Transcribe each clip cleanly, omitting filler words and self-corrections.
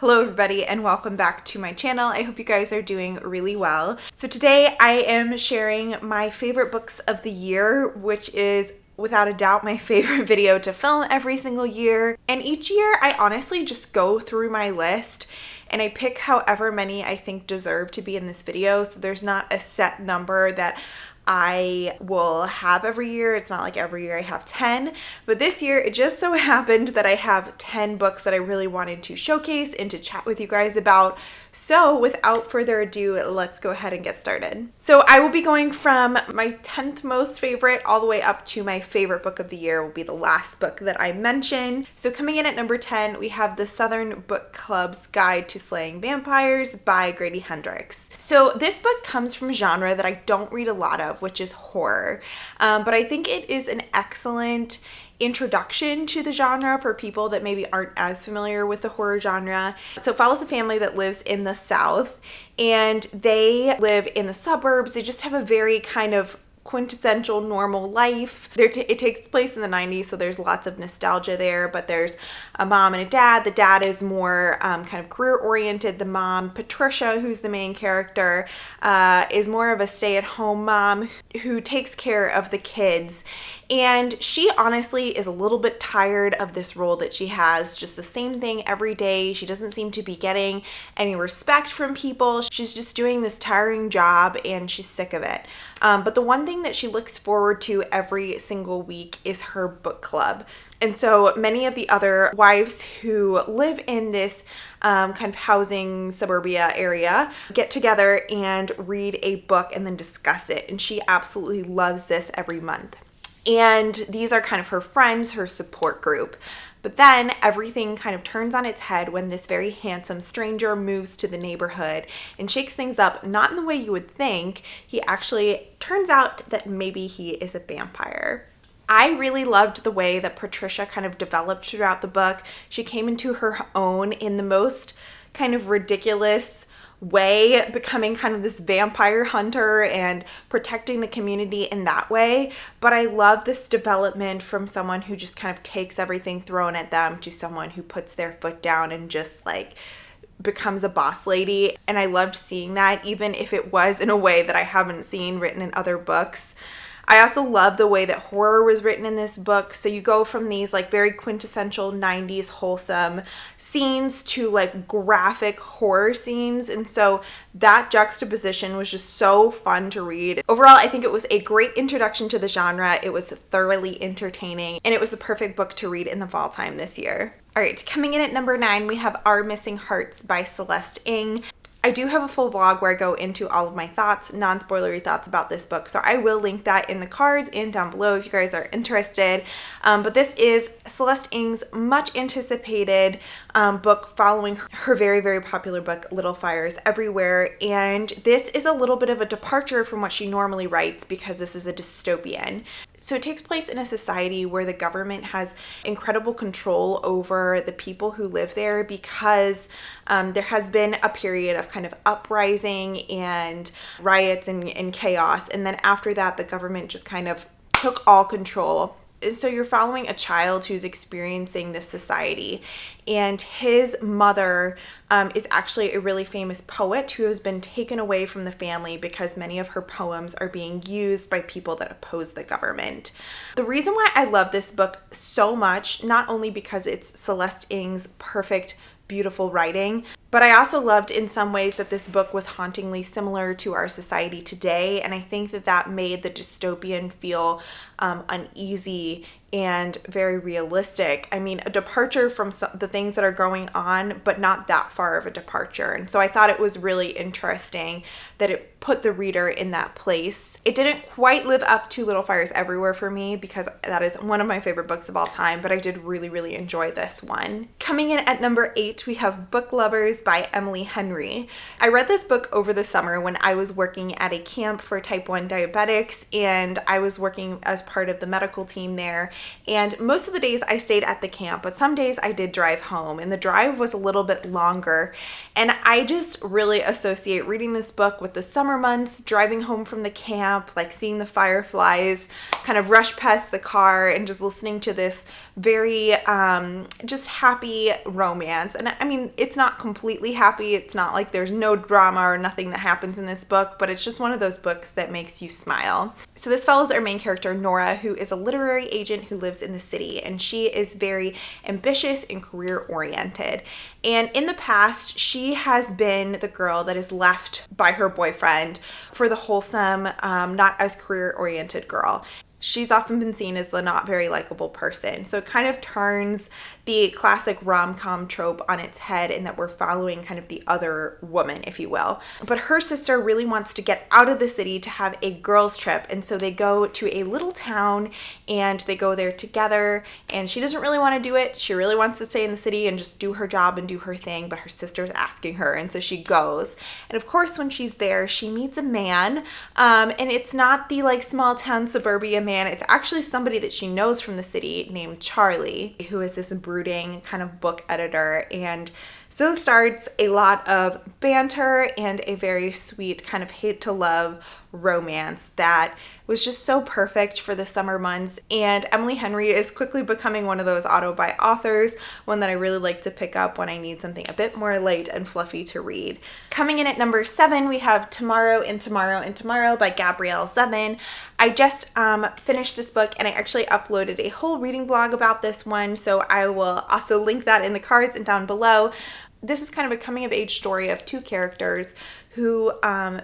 Hello everybody and welcome back to my channel. I hope you guys are doing really well. So today I am sharing my favorite books of the year, which is without a doubt my favorite video to film every single year. And each year I honestly just go through my list and I pick however many I think deserve to be in this video. So there's not a set number that I will have every year. It's not like every year I have 10, but this year it just so happened that I have 10 books that I really wanted to showcase and to chat with you guys about. So without further ado, let's go ahead and get started. So I will be going from my 10th most favorite all the way up to my favorite book of the year will be the last book that I mentioned. So coming in at number 10, we have the Southern Book Club's Guide to Slaying Vampires by Grady Hendrix. So this book comes from a genre that I don't read a lot of, which is horror. But I think it is an excellent introduction to the genre for people that maybe aren't as familiar with the horror genre. So it follows a family that lives in the South and they live in the suburbs. They just have a very kind of quintessential normal life. It takes place in the 90s, so there's lots of nostalgia there, but there's a mom and a dad. The dad is more kind of career oriented. The mom, Patricia, who's the main character, is more of a stay-at-home mom who takes care of the kids. And she honestly is a little bit tired of this role that she has, just the same thing every day. She doesn't seem to be getting any respect from people. She's just doing this tiring job and she's sick of it. But the one thing that she looks forward to every single week is her book club. And so many of the other wives who live in this kind of housing suburbia area get together and read a book and then discuss it. And she absolutely loves this every month. And these are kind of her friends, her support group. But then everything kind of turns on its head when this very handsome stranger moves to the neighborhood and shakes things up, not in the way you would think. He actually turns out that maybe he is a vampire. I really loved the way that Patricia kind of developed throughout the book. She came into her own in the most kind of ridiculous way, becoming kind of this vampire hunter and protecting the community in that way. But I love this development from someone who just kind of takes everything thrown at them to someone who puts their foot down and just like becomes a boss lady. And I loved seeing that, even if it was in a way that I haven't seen written in other books. I also love the way that horror was written in this book. So you go from these like very quintessential 90s wholesome scenes to like graphic horror scenes. And so that juxtaposition was just so fun to read. Overall, I think it was a great introduction to the genre. It was thoroughly entertaining and it was the perfect book to read in the fall time this year. All right, coming in at number 9, we have Our Missing Hearts by Celeste Ng. I do have a full vlog where I go into all of my thoughts, non-spoilery thoughts about this book, so I will link that in the cards and down below if you guys are interested. But this is Celeste Ng's much anticipated book following her very, very popular book, Little Fires Everywhere. And this is a little bit of a departure from what she normally writes because this is a dystopian. So it takes place in a society where the government has incredible control over the people who live there because there has been a period of kind of uprising and riots and chaos. And then after that, the government just kind of took all control. So you're following a child who's experiencing this society, and his mother is actually a really famous poet who has been taken away from the family because many of her poems are being used by people that oppose the government. The reason why I love this book so much, not only because it's Celeste Ng's perfect, beautiful writing, but I also loved in some ways that this book was hauntingly similar to our society today, and I think that that made the dystopian feel uneasy and very realistic. I mean, a departure from the things that are going on, but not that far of a departure. And so I thought it was really interesting that it put the reader in that place. It didn't quite live up to Little Fires Everywhere for me because that is one of my favorite books of all time, but I did really, really enjoy this one. Coming in at number 8, we have Book Lovers Others by Emily Henry. I read this book over the summer when I was working at a camp for type 1 diabetics, and I was working as part of the medical team there. And most of the days I stayed at the camp, but some days I did drive home, and the drive was a little bit longer. And I just really associate reading this book with the summer months, driving home from the camp, like seeing the fireflies kind of rush past the car and just listening to this very just happy romance. And I mean, it's not completely happy. It's not like there's no drama or nothing that happens in this book, but it's just one of those books that makes you smile. So this follows our main character, Nora, who is a literary agent who lives in the city, and she is very ambitious and career oriented. And in the past, she has been the girl that is left by her boyfriend for the wholesome, not as career-oriented girl. She's often been seen as the not very likable person. So it kind of turns the classic rom-com trope on its head in that we're following kind of the other woman, if you will. But her sister really wants to get out of the city to have a girls' trip. And so they go to a little town and they go there together. And she doesn't really want to do it. She really wants to stay in the city and just do her job and do her thing. But her sister's asking her. And so she goes. And of course, when she's there, she meets a man. And it's not the like small town suburbia man. It's actually somebody that she knows from the city named Charlie, who is this brooding kind of book editor. And so starts a lot of banter and a very sweet kind of hate to love romance that was just so perfect for the summer months. And Emily Henry is quickly becoming one of those auto-buy authors, one that I really like to pick up when I need something a bit more light and fluffy to read. Coming in at number 7, we have Tomorrow and Tomorrow and Tomorrow by Gabrielle Zevin. I just finished this book, and I actually uploaded a whole reading blog about this one, so I will also link that in the cards and down below. This is kind of a coming-of-age story of two characters who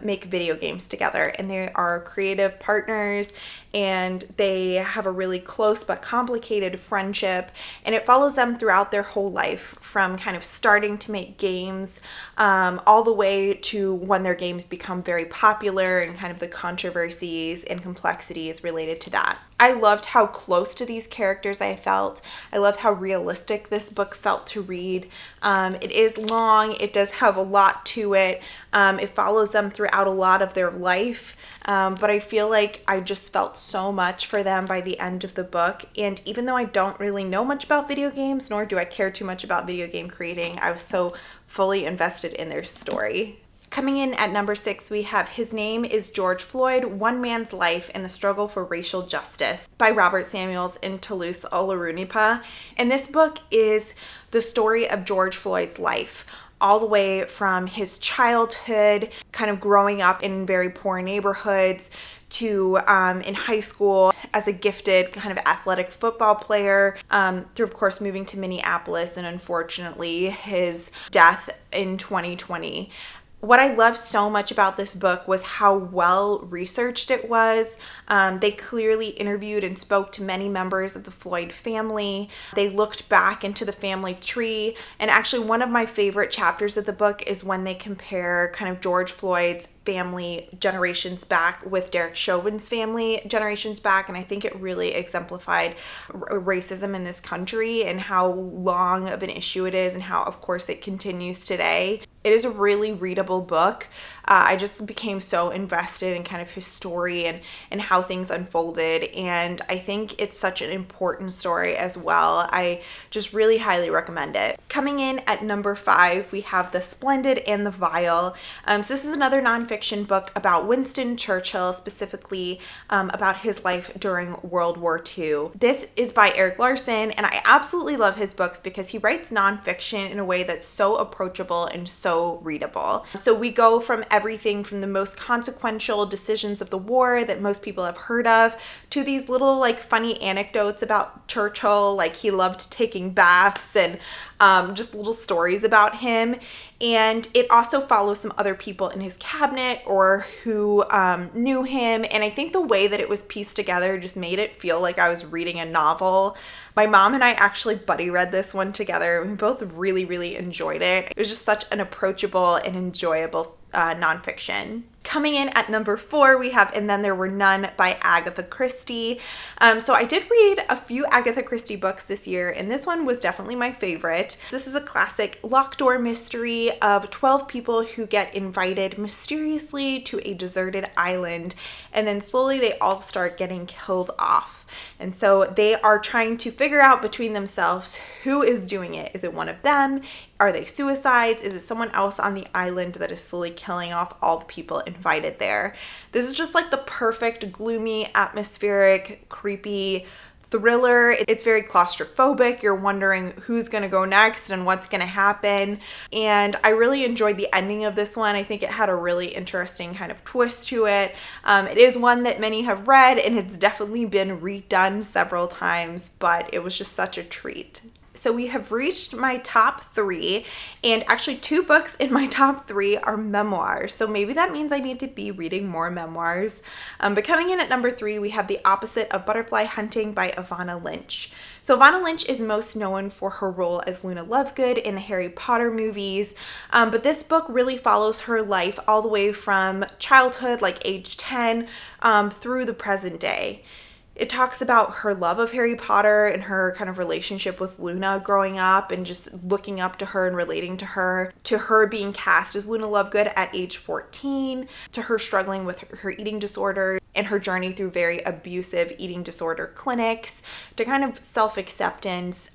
make video games together, and they are creative partners, and they have a really close but complicated friendship, and it follows them throughout their whole life, from kind of starting to make games all the way to when their games become very popular and kind of the controversies and complexities related to that. I loved how close to these characters I felt. I loved how realistic this book felt to read. It is long. It does have a lot to it. It follows them throughout a lot of their life. But I feel like I just felt so much for them by the end of the book. And even though I don't really know much about video games, nor do I care too much about video game creating, I was so fully invested in their story. Coming in at number 6, we have His Name is George Floyd, One Man's Life and the Struggle for Racial Justice by Robert Samuels and Toulouse Olorunipa. And this book is the story of George Floyd's life, all the way from his childhood, kind of growing up in very poor neighborhoods, to in high school as a gifted kind of athletic football player, through of course moving to Minneapolis, and unfortunately his death in 2020. What I loved so much about this book was how well researched it was. They clearly interviewed and spoke to many members of the Floyd family. They looked back into the family tree. And actually, one of my favorite chapters of the book is when they compare kind of George Floyd's family generations back with Derek Chauvin's family generations back. And I think it really exemplified racism in this country and how long of an issue it is and how, of course, it continues today. It is a really readable book. I just became so invested in kind of his story and how things unfolded. And I think it's such an important story as well. I just really highly recommend it. Coming in at number 5, we have The Splendid and the Vile. So this is another nonfiction book about Winston Churchill, specifically about his life during World War II. This is by Eric Larson, and I absolutely love his books because he writes nonfiction in a way that's so approachable and so readable. So we go from everything from the most consequential decisions of the war that most people have heard of to these little like funny anecdotes about Churchill, like he loved taking baths and just little stories about him. And it also follows some other people in his cabinet or who knew him. And I think the way that it was pieced together just made it feel like I was reading a novel. My mom and I actually buddy read this one together. We both really, really enjoyed it. It was just such an approachable and enjoyable nonfiction. Coming in at number 4, we have And Then There Were None by Agatha Christie. So I did read a few Agatha Christie books this year, and this one was definitely my favorite. This is a classic locked door mystery of 12 people who get invited mysteriously to a deserted island, and then slowly they all start getting killed off. And so they are trying to figure out between themselves who is doing it. Is it one of them? Are they suicides? Is it someone else on the island that is slowly killing off all the people invited there? This is just like the perfect, gloomy, atmospheric, creepy thriller. It's very claustrophobic. You're wondering who's going to go next and what's going to happen. And I really enjoyed the ending of this one. I think it had a really interesting kind of twist to it. It is one that many have read, and it's definitely been redone several times, but it was just such a treat. So we have reached my top 3, and actually 2 books in my top 3 are memoirs. So maybe that means I need to be reading more memoirs. But coming in at number 3, we have The Opposite of Butterfly Hunting by Evanna Lynch. So Evanna Lynch is most known for her role as Luna Lovegood in the Harry Potter movies. But this book really follows her life all the way from childhood, like age 10, through the present day. It talks about her love of Harry Potter and her kind of relationship with Luna growing up and just looking up to her and relating to her being cast as Luna Lovegood at age 14, to her struggling with her eating disorder and her journey through very abusive eating disorder clinics, to kind of self-acceptance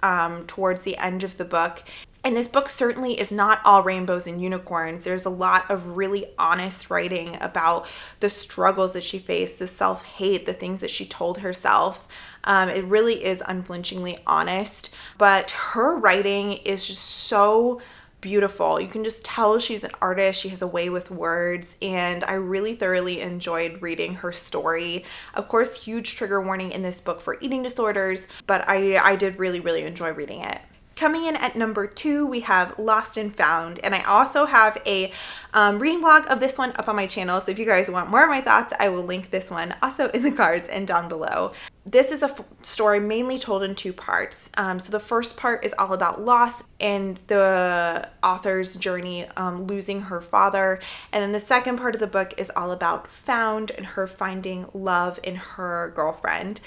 towards the end of the book. And this book certainly is not all rainbows and unicorns. There's a lot of really honest writing about the struggles that she faced, the self-hate, the things that she told herself. It really is unflinchingly honest, but her writing is just so beautiful. You can just tell she's an artist. She has a way with words, and I really thoroughly enjoyed reading her story. Of course, huge trigger warning in this book for eating disorders, but I did really, really enjoy reading it. Coming in at number 2, we have Lost and Found, and I also have a reading vlog of this one up on my channel, so if you guys want more of my thoughts, I will link this one also in the cards and down below. This is a story mainly told in 2 parts. So the first part is all about loss and the author's journey losing her father, and then the second part of the book is all about found and her finding love in her girlfriend.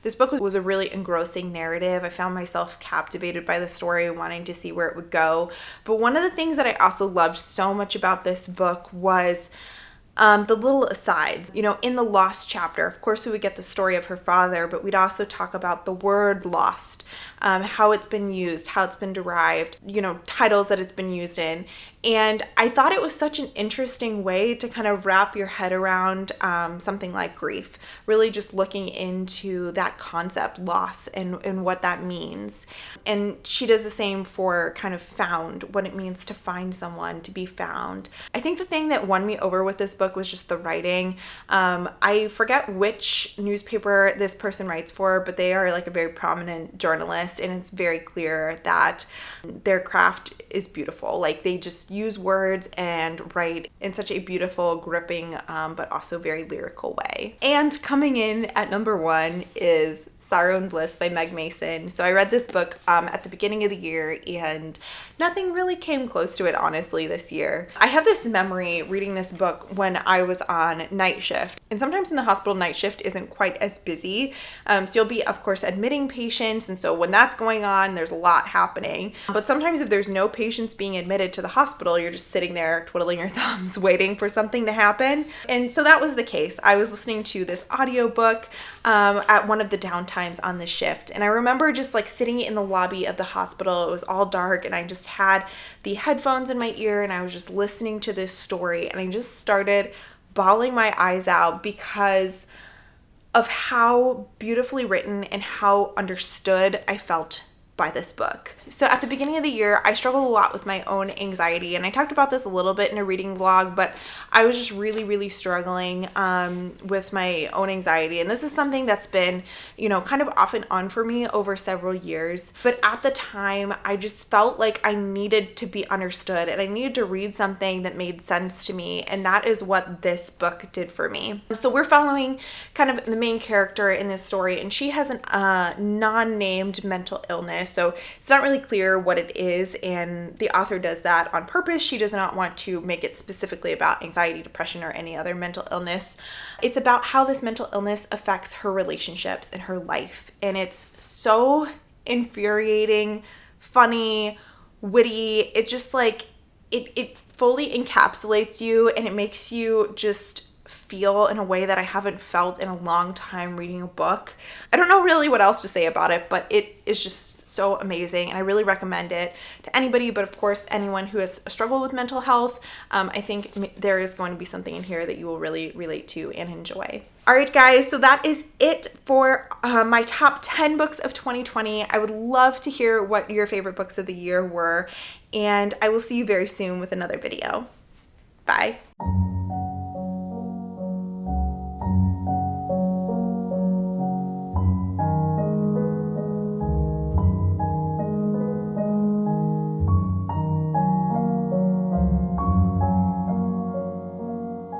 This book was a really engrossing narrative. I found myself captivated by the story, wanting to see where it would go. But one of the things that I also loved so much about this book was the little asides. You know, in the lost chapter, of course, we would get the story of her father, but we'd also talk about the word lost, how it's been used, how it's been derived, you know, titles that it's been used in. And I thought it was such an interesting way to kind of wrap your head around something like grief, really just looking into that concept, loss, and what that means. And she does the same for kind of found, what it means to find someone, to be found. I think the thing that won me over with this book was just the writing. I forget which newspaper this person writes for, but they are like a very prominent journalist, and it's very clear that their craft is beautiful. Like, they just use words and write in such a beautiful, gripping, but also very lyrical way. And coming in at number 1 is Sauron Bliss by Meg Mason. So I read this book at the beginning of the year, and nothing really came close to it, honestly, this year. I have this memory reading this book when I was on night shift. And sometimes in the hospital, night shift isn't quite as busy. So you'll be, of course, admitting patients. And so when that's going on, there's a lot happening. But sometimes if there's no patients being admitted to the hospital, you're just sitting there twiddling your thumbs, waiting for something to happen. And so that was the case. I was listening to this audiobook at one of the downtimes on the shift. And I remember just like sitting in the lobby of the hospital. It was all dark, and I just had the headphones in my ear, and I was just listening to this story, and I just started bawling my eyes out because of how beautifully written and how understood I felt by this book. So at the beginning of the year, I struggled a lot with my own anxiety, and I talked about this a little bit in a reading vlog, but I was just really, really struggling with my own anxiety. And this is something that's been, you know, kind of off and on for me over several years. But at the time, I just felt like I needed to be understood, and I needed to read something that made sense to me. And that is what this book did for me. So we're following kind of the main character in this story, and she has a non-named mental illness. illness. So it's not really clear what it is, and the author does that on purpose. She does not want to make it specifically about anxiety, depression, or any other mental illness. It's about how this mental illness affects her relationships and her life, and it's so infuriating, funny, witty. It just like it fully encapsulates you, and it makes you just feel in a way that I haven't felt in a long time reading a book. I don't know really what else to say about it, but it is just so amazing, and I really recommend it to anybody, but of course anyone who has struggled with mental health. I think there is going to be something in here that you will really relate to and enjoy. Alright guys, so that is it for my top 10 books of 2020. I would love to hear what your favorite books of the year were, and I will see you very soon with another video. Bye.